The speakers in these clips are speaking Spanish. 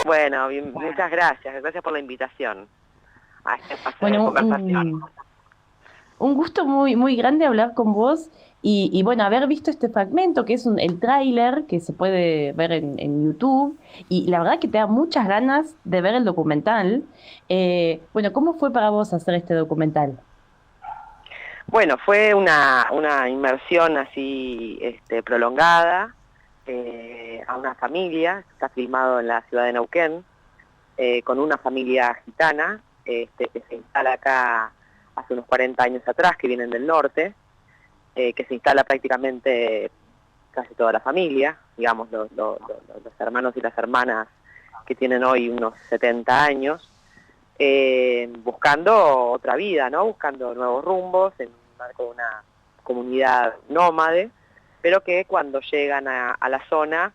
Bueno, Bueno, muchas gracias. Gracias por la invitación a este espacio de bueno, conversación. un gusto muy, muy grande hablar con vos y bueno, haber visto este fragmento que es el tráiler que se puede ver en YouTube y la verdad que te da muchas ganas de ver el documental. Bueno, ¿cómo fue para vos hacer este documental? Bueno, fue una inmersión así prolongada a una familia. Está filmado en la ciudad de Neuquén, con una familia gitana que se instala acá hace unos 40 años atrás, que vienen del norte, que se instala prácticamente casi toda la familia, digamos, los hermanos y las hermanas que tienen hoy unos 70 años, buscando otra vida, ¿no? Buscando nuevos rumbos en un marco de una comunidad nómade, pero que cuando llegan a la zona,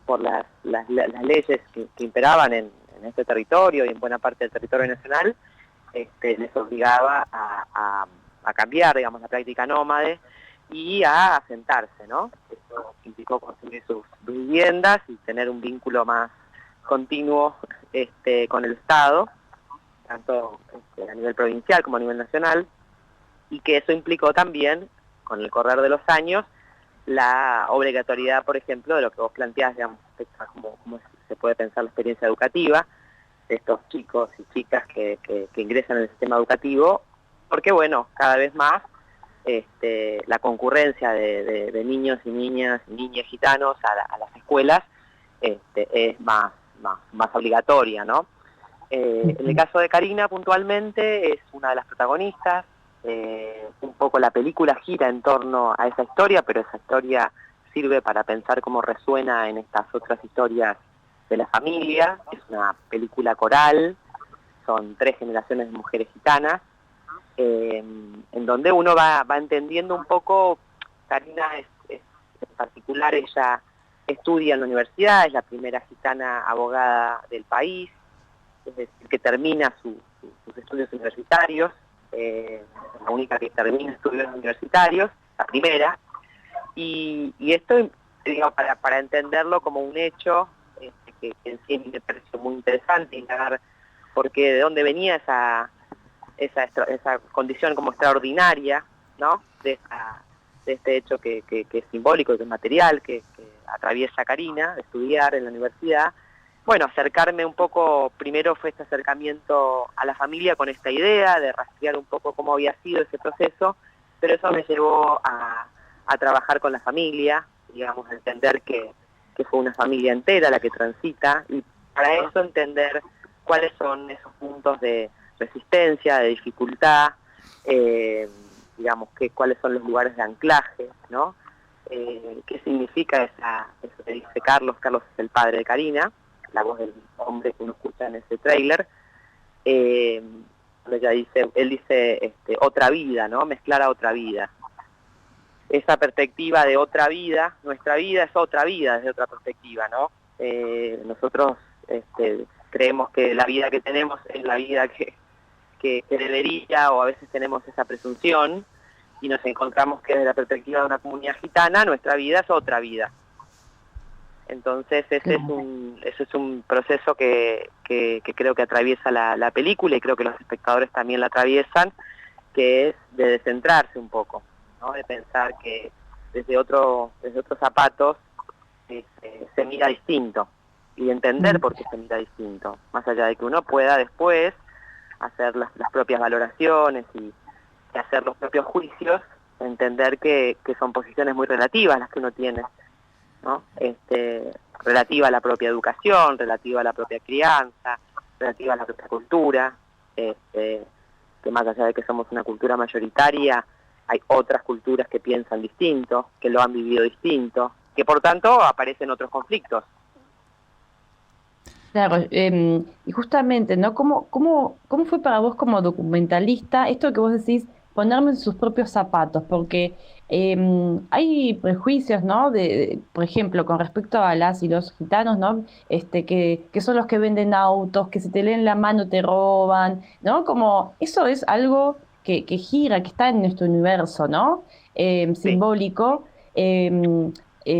por las leyes que imperaban en este territorio y en buena parte del territorio nacional, les obligaba a cambiar, digamos, la práctica nómade y a asentarse, ¿no? Esto implicó construir sus viviendas y tener un vínculo más continuo con el Estado, tanto a nivel provincial como a nivel nacional, y que eso implicó también, con el correr de los años, la obligatoriedad, por ejemplo, de lo que vos planteás, digamos, respecto a cómo se puede pensar la experiencia educativa de estos chicos y chicas que ingresan en el sistema educativo, porque, bueno, cada vez más la concurrencia de niños y niñas gitanos a las escuelas es más obligatoria, ¿no? En el Ujú. caso de Karina, puntualmente, es una de las protagonistas. Un poco la película gira en torno a esa historia, pero esa historia sirve para pensar cómo resuena en estas otras historias de la familia. Es una película coral, son 3 generaciones de mujeres gitanas, en donde uno va entendiendo un poco. Karina en particular, ella estudia en la universidad, es la primera gitana abogada del país, es decir, que termina sus estudios universitarios, la única que termina estudios universitarios, la primera, y esto, digo, para entenderlo como un hecho, que en sí me pareció muy interesante indagar porque de dónde venía esa condición como extraordinaria, ¿no? De este hecho que es simbólico, que es material, que atraviesa Karina, de estudiar en la universidad. Bueno, acercarme un poco, primero fue este acercamiento a la familia con esta idea de rastrear un poco cómo había sido ese proceso, pero eso me llevó a trabajar con la familia, digamos, a entender que fue una familia entera la que transita, y para eso entender cuáles son esos puntos de resistencia, de dificultad, digamos, cuáles son los lugares de anclaje, ¿no? ¿Qué significa eso que dice Carlos? Carlos es el padre de Karina, la voz del hombre que uno escucha en ese tráiler, donde él dice otra vida, ¿no? Mezclar a otra vida. Esa perspectiva de otra vida, nuestra vida es otra vida desde otra perspectiva, ¿no? Nosotros creemos que la vida que tenemos es la vida que debería, o a veces tenemos esa presunción, y nos encontramos que desde la perspectiva de una comunidad gitana, nuestra vida es otra vida. Entonces Claro. ese es un proceso que creo que atraviesa la película, y creo que los espectadores también la atraviesan, que es de descentrarse un poco, ¿no? De pensar que desde otros zapatos se mira distinto, y entender Mm. por qué se mira distinto, más allá de que uno pueda después hacer las propias valoraciones y hacer los propios juicios, entender que son posiciones muy relativas las que uno tiene, ¿no? Relativa a la propia educación, relativa a la propia crianza, relativa a la propia cultura, que más allá de que somos una cultura mayoritaria, hay otras culturas que piensan distinto, que lo han vivido distinto, que por tanto aparecen otros conflictos. Claro, y justamente, ¿no? ¿Cómo fue para vos como documentalista esto que vos decís, ponerme en sus propios zapatos? Porque hay prejuicios, ¿no? Por ejemplo, con respecto a las y los gitanos, ¿no? Que son los que venden autos, que si te leen la mano te roban, ¿no? Como eso es algo que gira, que está en nuestro universo, ¿no? Sí. Simbólico. em,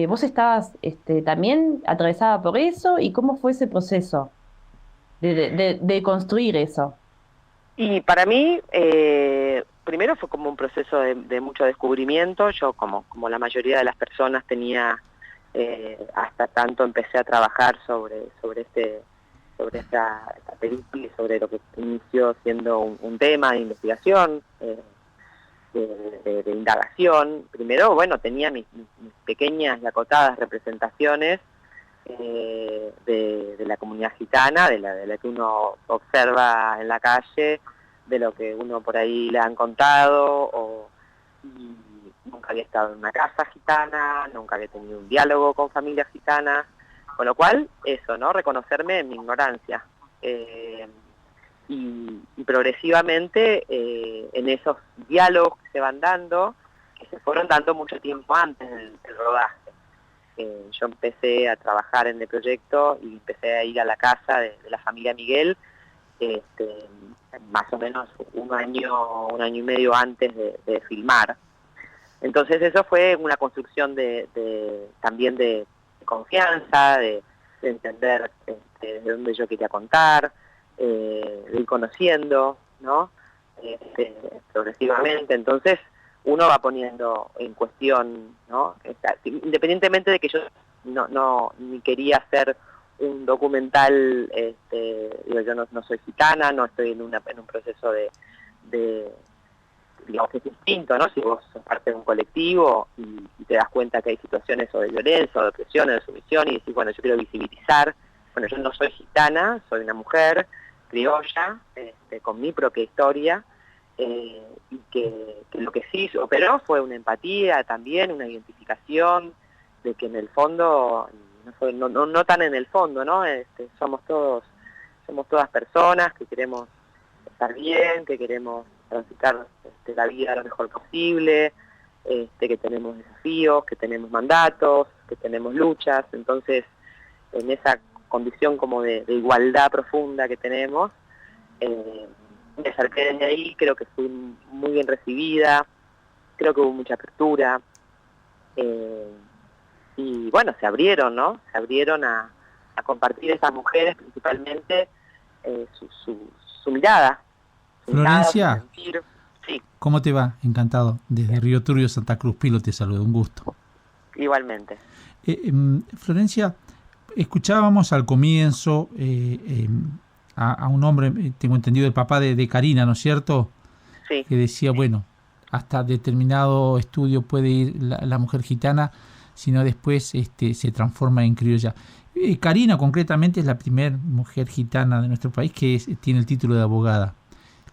¿vos estabas también atravesada por eso? ¿Y cómo fue ese proceso de construir eso? Y para mí, primero fue como un proceso de mucho descubrimiento. Yo, como la mayoría de las personas, tenía, hasta tanto empecé a trabajar sobre esta película y sobre lo que inició siendo un tema de investigación, de indagación. Primero, bueno, tenía mis pequeñas y acotadas representaciones de la comunidad gitana, de la que uno observa en la calle, de lo que uno por ahí le han contado, y nunca había estado en una casa gitana, nunca había tenido un diálogo con familias gitanas, con lo cual, eso, ¿no? Reconocerme en mi ignorancia. Y progresivamente, en esos diálogos que se van dando, que se fueron dando mucho tiempo antes del rodaje. Yo empecé a trabajar en el proyecto y empecé a ir a la casa de la familia Miguel, más o menos un año y medio antes de filmar. Entonces eso fue una construcción también de confianza, de entender de dónde yo quería contar, de ir conociendo, ¿no? Progresivamente. Entonces uno va poniendo en cuestión, ¿no? Independientemente de que yo no ni quería hacer un documental, digo, yo no soy gitana, no estoy en un proceso de digamos que es distinto, ¿no? Si vos sos parte de un colectivo y te das cuenta que hay situaciones o de violencia, o de opresión, o de sumisión, y decís, bueno, yo quiero visibilizar, bueno, yo no soy gitana, soy una mujer criolla, con mi propia historia, y que lo que sí operó fue una empatía también, una identificación, de que en el fondo, no tan en el fondo, ¿no? Somos todas personas que queremos estar bien, que queremos transitar la vida lo mejor posible, que tenemos desafíos, que tenemos mandatos, que tenemos luchas. Entonces, en esa condición como de igualdad profunda que tenemos, me acerqué desde ahí, creo que fui muy bien recibida, creo que hubo mucha apertura, y bueno, se abrieron, ¿no? Se abrieron a compartir esas mujeres principalmente su mirada, su Florencia, sentir. Sí, ¿cómo te va? Encantado. Desde bien, Río Turbio, Santa Cruz, Pilo, te saludo, un gusto. igualmente. Florencia, escuchábamos al comienzo a un hombre, tengo entendido, el papá de Karina, ¿no es cierto? Sí, Que decía, bueno, hasta determinado estudio puede ir la mujer gitana, sino después se transforma en criolla. Karina concretamente es la primera mujer gitana de nuestro país que tiene el título de abogada.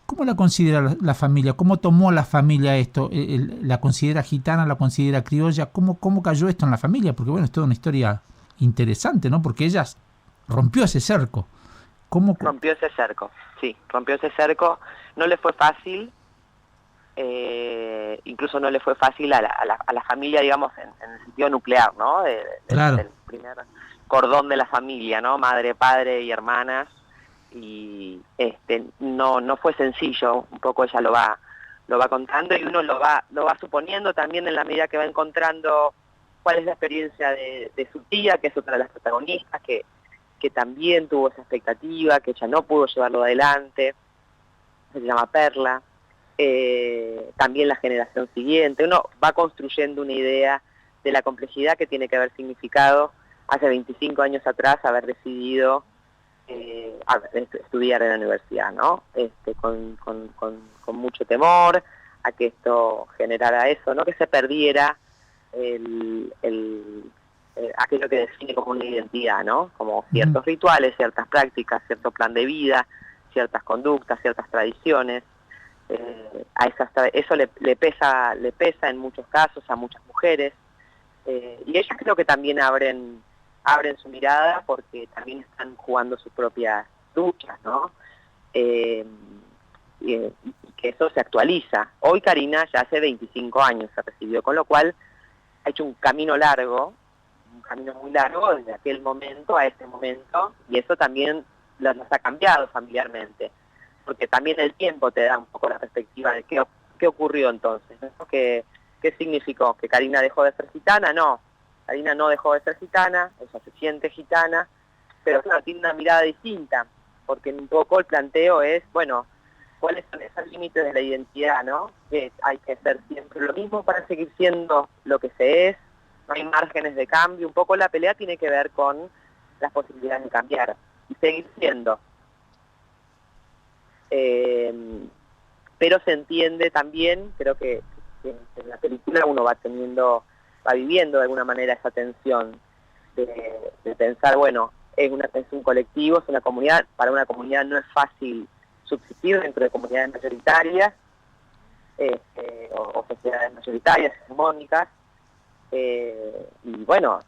¿Cómo la considera la familia? ¿Cómo tomó la familia esto? ¿La considera gitana? ¿La considera criolla? ¿Cómo cayó esto en la familia? Porque bueno, es toda una historia interesante, ¿no? Porque ella rompió ese cerco. ¿Cómo? rompió ese cerco, sí, rompió ese cerco. No le fue fácil, incluso no le fue fácil a la familia, digamos, en el sentido nuclear, ¿no? Claro. Del primer cordón de la familia, ¿no? Madre, padre y hermanas. Y no fue sencillo, un poco ella lo va contando y uno lo va suponiendo también en la medida que va encontrando cuál es la experiencia de su tía, que es otra de las protagonistas, que también tuvo esa expectativa, que ella no pudo llevarlo adelante, se llama Perla. También la generación siguiente, uno va construyendo una idea de la complejidad que tiene que haber significado hace 25 años atrás haber decidido estudiar en la universidad, ¿no? Con mucho temor a que esto generara eso, ¿no? Que se perdiera aquello que define como una identidad, ¿no? Como ciertos rituales, ciertas prácticas, cierto plan de vida, ciertas conductas, ciertas tradiciones. Eso le pesa en muchos casos a muchas mujeres, y ellas creo que también abren su mirada porque también están jugando sus propias luchas, ¿no? Y que eso se actualiza. Hoy Karina ya hace 25 años se recibió, con lo cual ha hecho un camino muy largo desde aquel momento a este momento, y eso también nos ha cambiado familiarmente, porque también el tiempo te da un poco la perspectiva de qué ocurrió entonces, ¿no? ¿Qué significó? ¿Que Karina dejó de ser gitana? No. Karina no dejó de ser gitana, ella se siente gitana, pero claro, tiene una mirada distinta, porque un poco el planteo es, bueno, ¿cuáles son esos límites de la identidad, no? Que hay que hacer siempre lo mismo para seguir siendo lo que se es, no hay márgenes de cambio, un poco la pelea tiene que ver con las posibilidades de cambiar y seguir siendo. Pero se entiende también, creo que en la película uno va viviendo de alguna manera esa tensión de pensar, bueno, es un colectivo, es una comunidad, para una comunidad no es fácil subsistir dentro de comunidades mayoritarias o sociedades mayoritarias, hegemónicas, y bueno,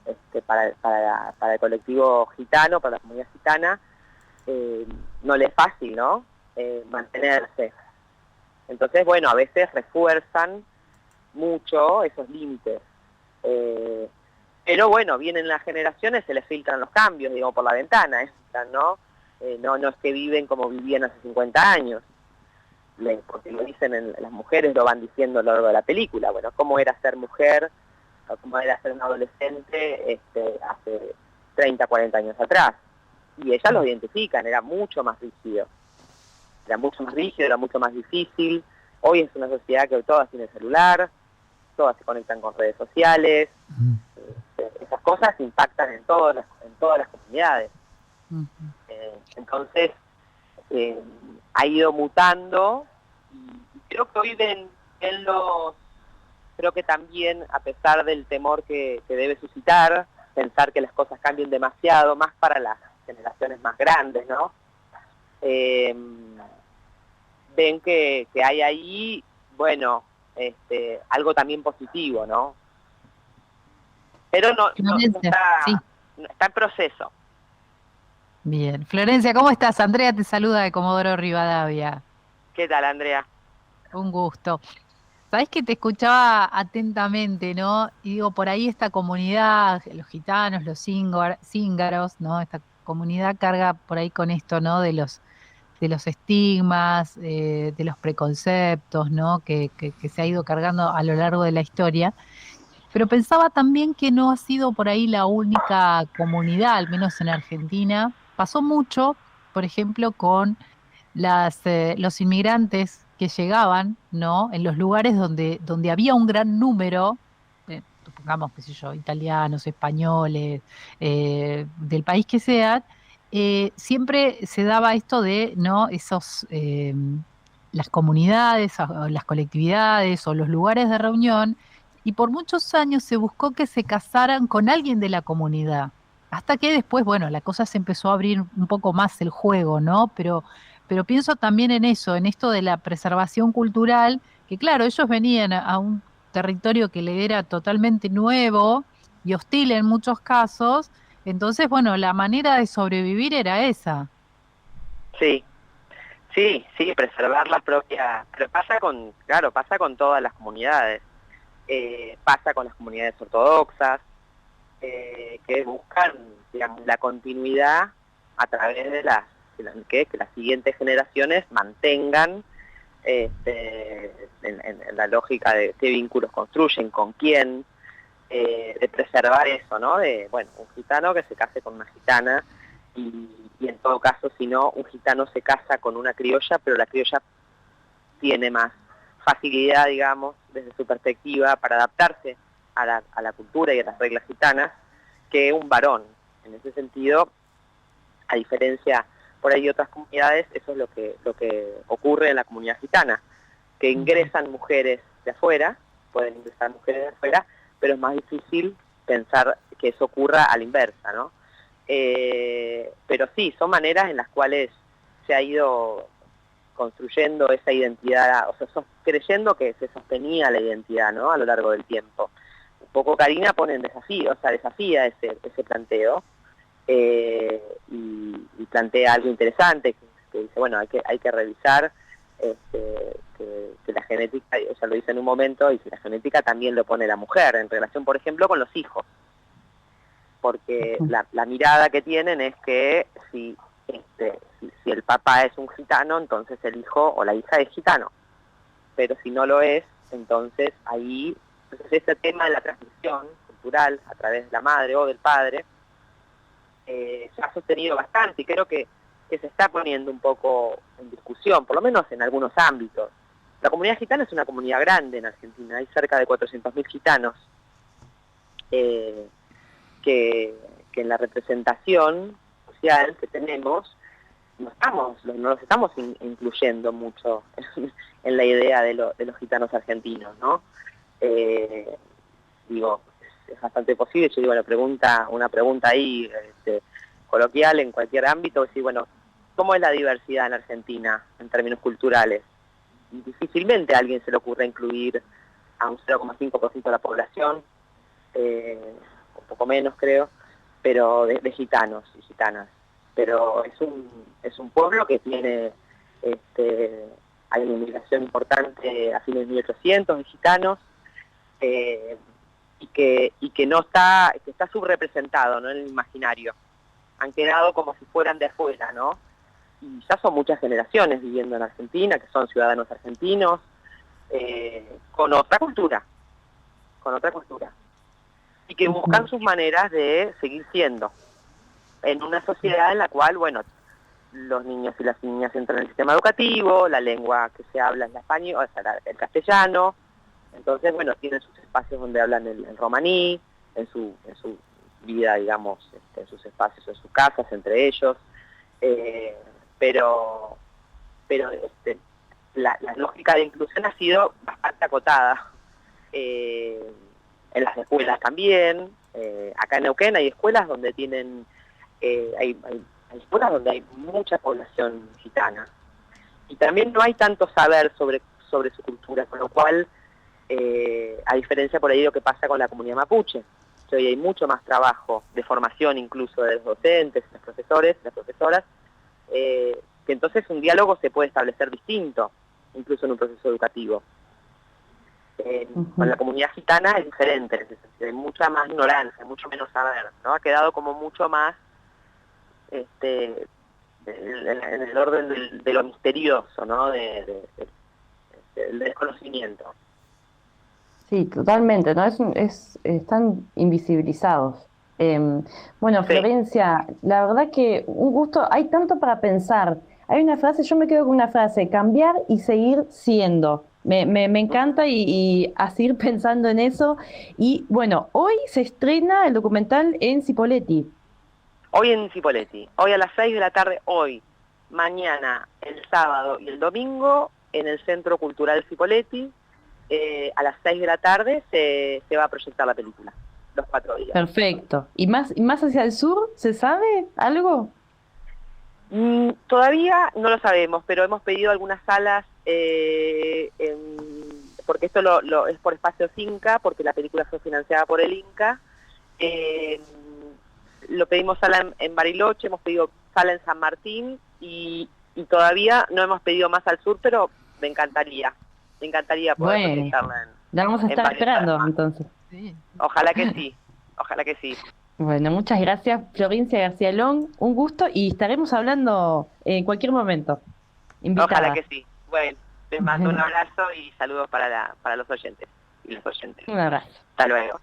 para el colectivo gitano, para la comunidad gitana, no le es fácil, ¿no? Mantenerse. Entonces, bueno, a veces refuerzan mucho esos límites. Pero bueno, vienen las generaciones, se les filtran los cambios, digo, por la ventana, ¿no? No es que viven como vivían hace 50 años, porque lo dicen las mujeres, lo van diciendo a lo largo de la película, bueno, cómo era ser mujer, o cómo era ser un adolescente hace 30, 40 años atrás. Y ellas lo identifican, era mucho más rígido, era mucho más difícil. Hoy es una sociedad que todas tienen celular, todas se conectan con redes sociales, esas cosas impactan en todas las comunidades. Entonces, ha ido mutando, y creo que hoy creo que también, a pesar del temor que debe suscitar, pensar que las cosas cambien demasiado, más para las generaciones más grandes, ¿no? Ven que hay ahí, bueno, algo también positivo, ¿no? Pero no está, sí. no está en proceso. Bien. Florencia, ¿cómo estás? Andrea te saluda de Comodoro Rivadavia. ¿Qué tal, Andrea? Un gusto. Sabés que te escuchaba atentamente, ¿no? Y digo, por ahí esta comunidad, los gitanos, los cíngaros, ¿no? Esta comunidad carga por ahí con esto, ¿no? De los estigmas, de los preconceptos, ¿no? Que se ha ido cargando a lo largo de la historia. Pero pensaba también que no ha sido por ahí la única comunidad, al menos en Argentina. Pasó mucho, por ejemplo, con los inmigrantes que llegaban, ¿no? En los lugares donde había un gran número, supongamos, qué sé yo, italianos, españoles, del país que sean, siempre se daba esto de, ¿no? Las comunidades, o las colectividades o los lugares de reunión, y por muchos años se buscó que se casaran con alguien de la comunidad. Hasta que después, bueno, la cosa se empezó a abrir un poco más el juego, ¿no? Pero pienso también en eso, en esto de la preservación cultural, que claro, ellos venían a un territorio que le era totalmente nuevo y hostil en muchos casos, entonces, bueno, la manera de sobrevivir era esa. Sí, preservar la propia... Pero pasa con todas las comunidades. Pasa con las comunidades ortodoxas, que buscan, digamos, la continuidad a través de que las siguientes generaciones mantengan en la lógica de qué vínculos construyen, con quién, de preservar eso, ¿no? De, bueno, un gitano que se case con una gitana, y en todo caso, si no, un gitano se casa con una criolla, pero la criolla tiene más facilidad, digamos, desde su perspectiva, para adaptarse a la cultura y a las reglas gitanas, que un varón. En ese sentido, a diferencia por ahí de otras comunidades, eso es lo que ocurre en la comunidad gitana, que ingresan mujeres de afuera, pueden ingresar mujeres de afuera, pero es más difícil pensar que eso ocurra a la inversa, ¿no? Pero sí, son maneras en las cuales se ha ido construyendo esa identidad, o sea, creyendo que se sostenía la identidad, ¿no? A lo largo del tiempo. Un poco Karina pone en desafío, o sea, desafía ese planteo, y plantea algo interesante, que dice, bueno, hay que revisar que la genética, ella lo dice en un momento, y que la genética también lo pone la mujer, en relación, por ejemplo, con los hijos. Porque la mirada que tienen es que si el papá es un gitano, entonces el hijo o la hija es gitano. Pero si no lo es, entonces ahí, ese tema de la transmisión, cultural a través de la madre o del padre, se ha sostenido bastante y creo que se está poniendo un poco en discusión, por lo menos en algunos ámbitos. La comunidad gitana es una comunidad grande en Argentina, hay cerca de 400.000 gitanos, que en la representación social que tenemos no los estamos incluyendo mucho en la idea de los gitanos argentinos, ¿no? Digo, es bastante posible, yo digo, una pregunta ahí coloquial en cualquier ámbito, decir, bueno, ¿cómo es la diversidad en Argentina en términos culturales? Difícilmente a alguien se le ocurre incluir a un 0,5% de la población, un poco menos creo, pero de gitanos y gitanas. Pero es un pueblo que tiene, hay una inmigración importante a fines de 1800 de gitanos, y que no está, que está subrepresentado, ¿no?, en el imaginario. Han quedado como si fueran de afuera, ¿no? Y ya son muchas generaciones viviendo en Argentina, que son ciudadanos argentinos, con otra cultura, y que buscan sus maneras de seguir siendo, en una sociedad en la cual, bueno, los niños y las niñas entran en el sistema educativo, la lengua que se habla es la español, o sea, el castellano, entonces, bueno, tienen sus espacios donde hablan el romaní, en su vida, digamos, en sus espacios, en sus casas, entre ellos, pero la lógica de inclusión ha sido bastante acotada, en las escuelas también. Acá en Neuquén hay escuelas donde tienen, hay escuelas donde hay mucha población gitana, y también no hay tanto saber sobre su cultura, con lo cual, a diferencia por ahí de lo que pasa con la comunidad mapuche, que hoy hay mucho más trabajo de formación incluso de los docentes, los profesores, las profesoras, que entonces un diálogo se puede establecer distinto, incluso en un proceso educativo. Con la comunidad gitana es diferente, en ese sentido, hay mucha más ignorancia, mucho menos saber, ¿no? Ha quedado como mucho más en el orden de lo misterioso, ¿no? Del desconocimiento. Sí, totalmente, ¿no? Están invisibilizados. Bueno, Sí. Florencia, la verdad que un gusto, hay tanto para pensar. Hay una frase, yo me quedo con una frase, cambiar y seguir siendo. Me encanta y a seguir pensando en eso. Y bueno, hoy se estrena el documental en Cipolletti. Hoy en Cipolletti, hoy a las 6 de la tarde, hoy, mañana, el sábado y el domingo, en el Centro Cultural Cipolletti, a las 6 de la tarde se va a proyectar la película, los 4 días. Perfecto. ¿Y más hacia el sur? ¿Se sabe algo? Todavía no lo sabemos, pero hemos pedido algunas salas, porque esto es por espacio Inca, porque la película fue financiada por el Inca. Lo pedimos sala en Bariloche, hemos pedido sala en San Martín y todavía no hemos pedido más al sur, pero me encantaría poder proyectarla la vamos a estar esperando entonces. Sí. Ojalá que sí, ojalá que sí. Bueno, muchas gracias, Florencia García Long, un gusto y estaremos hablando en cualquier momento. Invitada. Ojalá que sí. Bueno, les mando un abrazo y saludos para los oyentes y los oyentes. Un abrazo. Hasta luego.